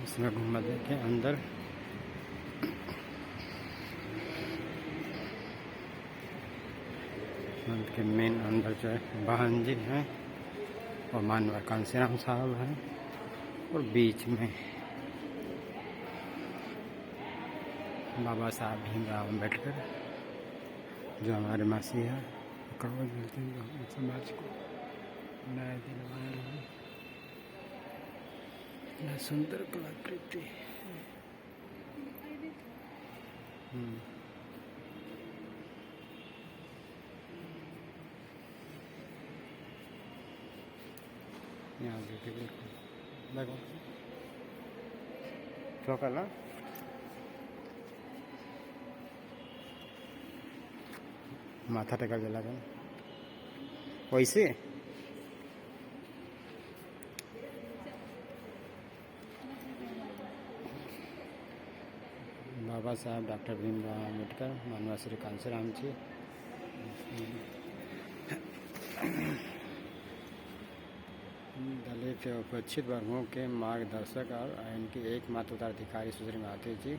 इसमें गुम्बद के अंदर मंदिर के मेन अंदर जो है वाहन जी हैं और मानवर कांसीराम साहब हैं और बीच में बाबा साहब भीमराव अम्बेडकर जो हमारे मसीहा कवच मिलते हैं समाज को न्याय दिलवाने वाले यह सुंदर कलाकृति। यहाँ देखिए बिल्कुल लगो चौकला माथा टेका जला वैसे बाबा साहब डॉक्टर भीमराव अम्बेडकर मानवा श्री कांसीराम जी दलित एवं उपेक्षित वर्गों के मार्गदर्शक और इनकी एकमात्र उत्तराधिकारी सुश्री माते जी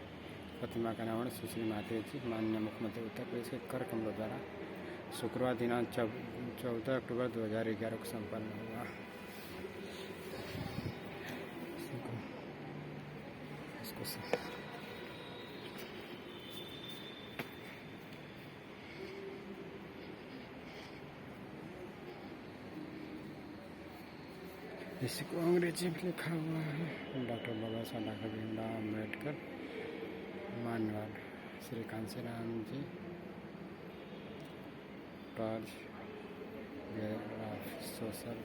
प्रतिमा का नाम सुश्री माते जी माननीय मुख्यमंत्री उत्तर प्रदेश के कर कमलों द्वारा शुक्रवार दिनांक 14 अक्टूबर 2011 को संपन्न हुआ। इसको अंग्रेजी में लिखा हुआ है डॉक्टर बाबा साहब डॉक्टर भीमराव अम्बेडकर मानवाड़ Shri Kanshiram ji torch of social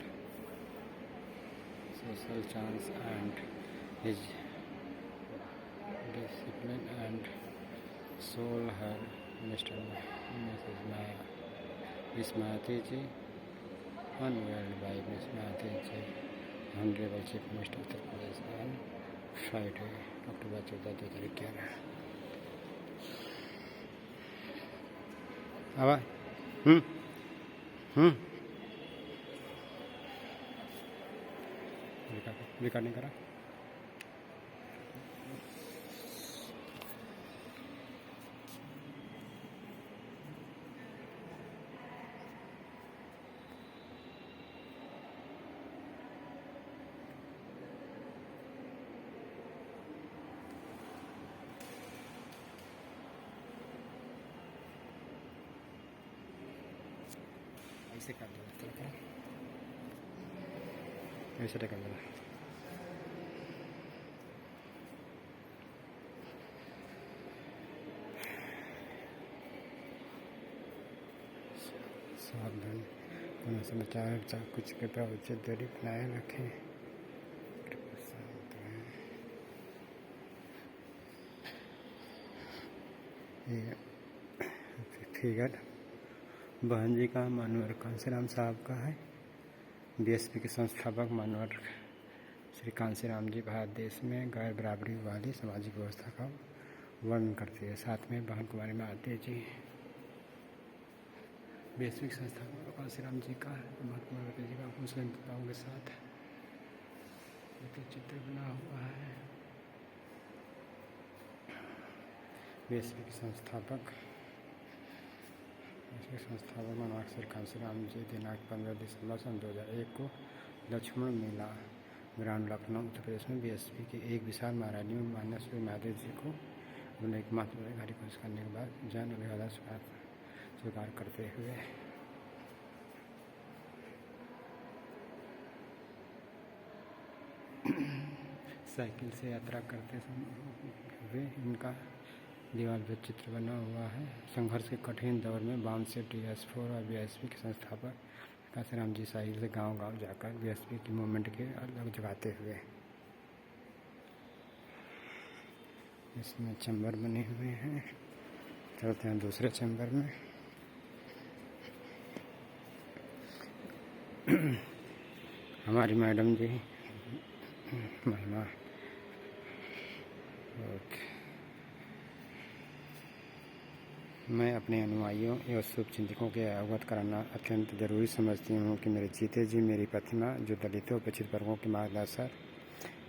chance and his discipline and soul her mister missus Maya miss Mayawati ji unveiled by Miss Mahathir ji, Honorable Chief Minister of Uttar Pradesh on Friday, October 14, 2011. आवा रिकॉर्डिंग करा ऐसे कर दो चलो करो ऐसे कर दो। सावधान कोनो समाचार कुछ कृपया उचित दूरी बनाए रखें। ये फिगर बहन जी का मानवर कांसीराम साहब का है। बीएसपी के संस्थापक मानवर श्री कांसीराम जी भारत देश में गैर बराबरी वाली सामाजिक व्यवस्था का वर्णन करती है। साथ में बहन कुमारी माते जी बीएसपी के संस्थापक कांसीराम जी का महात्मा माते जी का मुस्लिम नेताओं के साथ चित्र बना हुआ है। बीएसपी के संस्थापक मानव श्री कांसीराम जी दिनांक 15 दिसंबर सन 2001 को लक्ष्मण मेला ग्राउंड लखनऊ उत्तर प्रदेश में बीएसपी की एक विशाल महारैली में माननीय श्री माधव जी को उन्हें एक महत्वपूर्ण घोषित करने के बाद जन अभिवादन स्वीकार करते हुए साइकिल से यात्रा करते हुए इनका दीवार पर चित्र बना हुआ है। संघर्ष के कठिन दौर में वाम से TS4 और बीएसपी के संस्थापक कांसीराम जी साहिल से गांव-गांव जाकर बीएसपी की मूवमेंट के अलग जगाते हुए इसमें चैम्बर बने हुए हैं। चलते हैं दूसरे चैम्बर में। हमारी मैडम जी महिमा ओके। मैं अपने अनुयायियों एवं शुभचिंतकों के अवगत कराना अत्यंत जरूरी समझती हूँ कि मेरे जीते जी मेरी प्रतिमा जो दलितों उपेक्षित वर्गों के मार्गदर्शक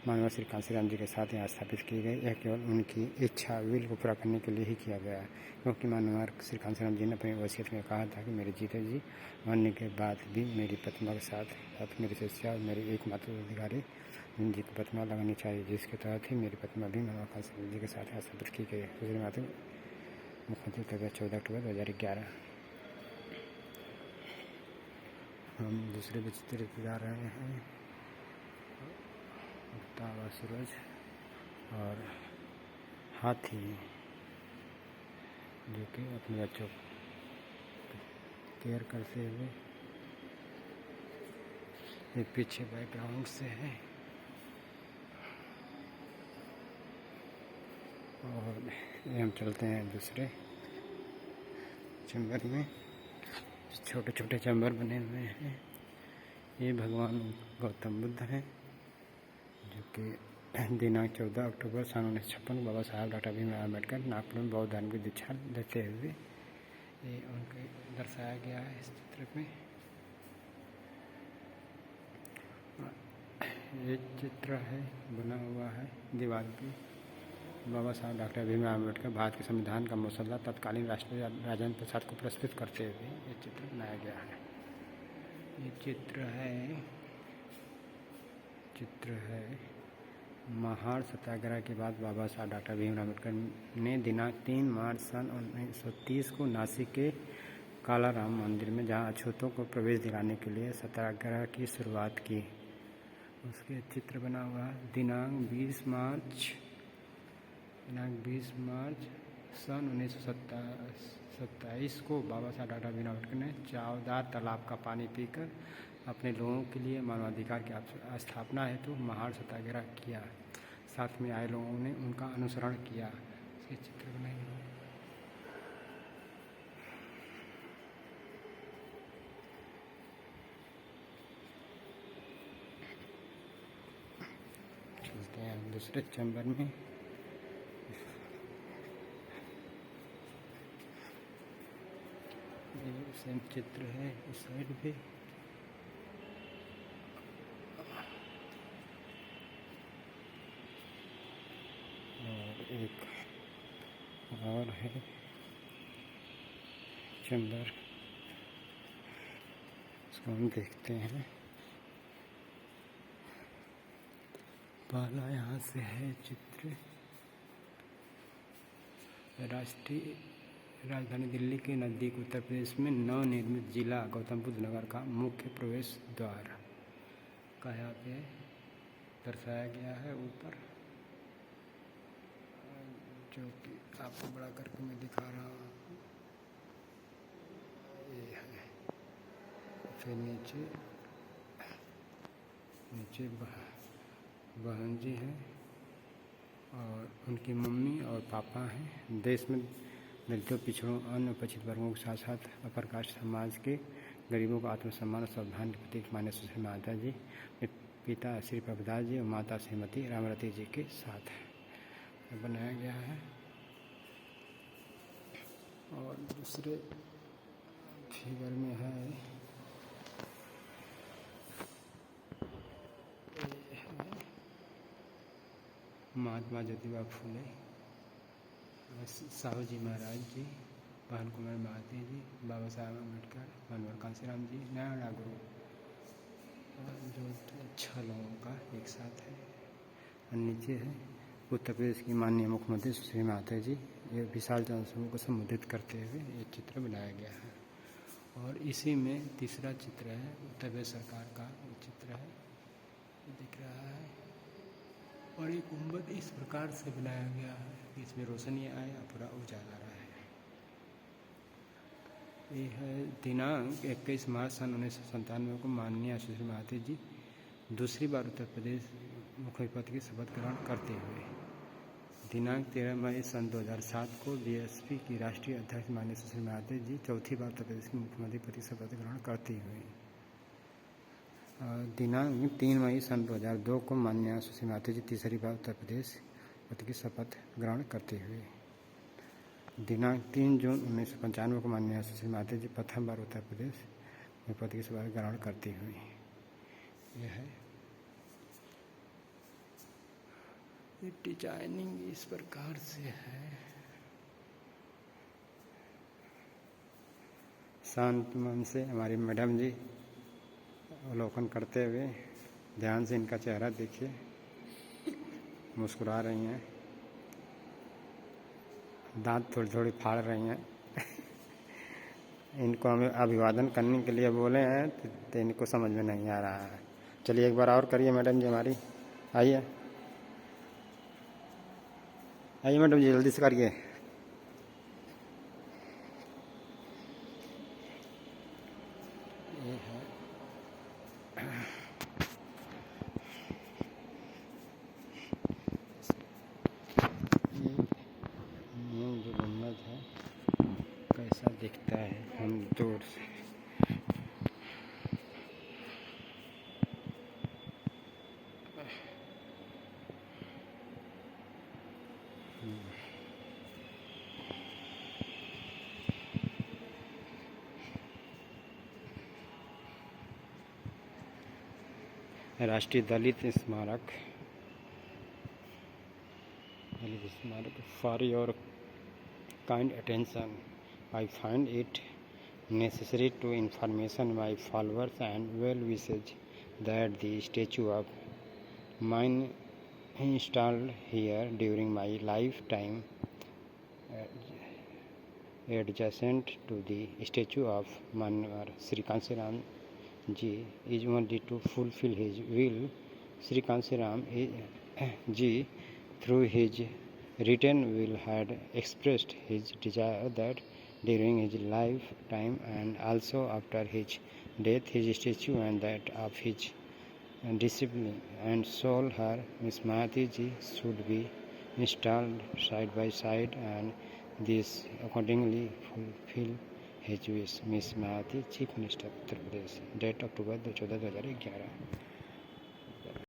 मानव श्री कांसीराम जी के साथ यहाँ स्थापित की गई। यह केवल उनकी इच्छा विल को पूरा करने के लिए ही किया गया है, क्योंकि मानव श्री कांसीराम जी ने अपनी वसीयत में कहा था कि मेरे जीते जी मरने के बाद भी मेरी प्रतिमा के साथ मेरी शिष्या और मेरे एकमात्र अधिकारी जी की प्रतिमा लगानी चाहिए, जिसके तहत ही मेरी प्रतिमा भी मानव कांसीराम जी के साथ यहाँ स्थापित की गई। सुश्री माता मुख्यमंत्री तक 14 अक्टूबर 2011। हम दूसरे चित्र जा रहे हैं, उगता हुआ सूरज और हाथी जो कि अपने बच्चों केयर करते हुए ये पीछे बैकग्राउंड से है। और हम चलते हैं दूसरे चैम्बर में, छोटे छोटे चैम्बर बने हुए हैं। ये भगवान गौतम बुद्ध हैं, जो कि दिनांक 14 अक्टूबर सन 1956 बाबा साहब डॉक्टर भीमराव अम्बेडकर नागपुर में बौद्ध धर्म की दीक्षा लेते हुए ये उनको दर्शाया गया है इस चित्र में। ये चित्र है बना हुआ है दीवार पे, बाबा साहब डॉक्टर भीमराव अम्बेडकर भारत के संविधान का मसौदा तत्कालीन राष्ट्रपति राजेंद्र प्रसाद को प्रस्तुत करते हुए ये चित्र बनाया गया है। ये चित्र है महाड़ सत्याग्रह के बाद बाबा साहब डॉक्टर भीमराव अम्बेडकर ने दिनांक 3 मार्च सन 1930 को नासिक के कालाराम मंदिर में, जहां अछूतों को प्रवेश दिलाने के लिए सत्याग्रह की शुरुआत की, उसके चित्र बना हुआ है। दिनांक 20 मार्च सन 1927 को बाबा साहब डॉक्टर भीमराव अम्बेडकर ने चावदार तालाब का पानी पीकर अपने लोगों के लिए मानवाधिकार की स्थापना हेतु महाड़ सत्याग्रह किया। साथ में आए लोगों ने उनका अनुसरण किया। इसके चित्र बनाए गए। चलते हैं दूसरे चैम्बर में। सेम चित्र है इस साइड पे। और एक और है चैम्बर, इसको हम देखते हैं। पहला यहाँ से है चित्र, राष्ट्रीय राजधानी दिल्ली के नज़दीक उत्तर प्रदेश में नवनिर्मित जिला गौतम बुद्ध नगर का मुख्य प्रवेश द्वार का यहाँ पे दर्शाया गया है ऊपर, जो कि आपको बड़ा करके मैं दिखा रहा हूँ। ये है, फिर नीचे बहन जी हैं और उनकी मम्मी और पापा हैं। देश में दलितों, पिछड़ों, अन्य उपेक्षित वर्गों के साथ साथ अपर कास्ट समाज के गरीबों को आत्मसम्मान और स्वाभिमान के प्रतीक मान्य सुश्री माता जी, पिता श्री प्रभुदास जी और माता श्रीमती रामरती जी के साथ बनाया गया है। और दूसरे फिगर में है महात्मा ज्योतिबा फूले, साहू जी महाराज जी, पवन कुमार महाती जी, बाबा साहब अम्बेडकर, मानव कांसीराम जी, नया गुरु, जो 6 लोगों का एक साथ है। और नीचे है उत्तर प्रदेश की माननीय मुख्यमंत्री सुश्री माता जी, ये विशाल जनसमूह को संबोधित करते हुए ये चित्र बनाया गया है। और इसी में तीसरा चित्र है उत्तर प्रदेश सरकार का चित्र है, दिख रहा है। और ये गुंबद इस प्रकार से बनाया गया है कि इसमें रोशनी आए और पूरा उजाला रहे। ये है दिनांक 21 मार्च सन 1997 को माननीय सुश्री माता जी दूसरी बार उत्तर प्रदेश मुख्यमंत्री पद की शपथ ग्रहण करते हुए, दिनांक 13 मई सन 2007 को बीएसपी की राष्ट्रीय अध्यक्ष माननीय सुश्री माता जी चौथी बार उत्तर प्रदेश की मुख्यमंत्री पद की शपथ ग्रहण करते हुए, दिनांक 3 मई सन 2002 को माननीय सुश्री माता जी तीसरी बार उत्तर प्रदेश पद की शपथ ग्रहण करते हुए, दिनांक 3 जून 1995 को माननीय सुश्री माता जी प्रथम बार उत्तर प्रदेश में पद की शपथ ग्रहण करती हुई। यह है ये डिजाइनिंग इस प्रकार से है। शांत मन से हमारी मैडम जी अवलोकन करते हुए ध्यान से इनका चेहरा देखिए, मुस्कुरा रही हैं, दांत थोड़ी थोड़ी फाड़ रही हैं। इनको हमें अभिवादन करने के लिए बोले हैं तो इनको समझ में नहीं आ रहा है। चलिए एक बार और करिए मैडम जी हमारी, आइए आइए मैडम जी जल्दी से करिए। ये है ये जो गुम्बद है कैसा दिखता है हम दूर से। राष्ट्रीय दलित स्मारक for your kind attention. I find it necessary to information my followers and well-wishers that the statue of mine installed here during my lifetime, adjacent to the statue of Manwar Sri Kansiram Ji, is only to fulfill his will. Sri Kansiram Ji, through his written will, had expressed his desire that during his lifetime and also after his death, his statue and that of his disciple and soul, her Miss Mahati Ji, should be installed side by side, and this accordingly fulfill his wish. Miss Mahati, Chief Minister, Uttar Pradesh. Date October 14, 2011.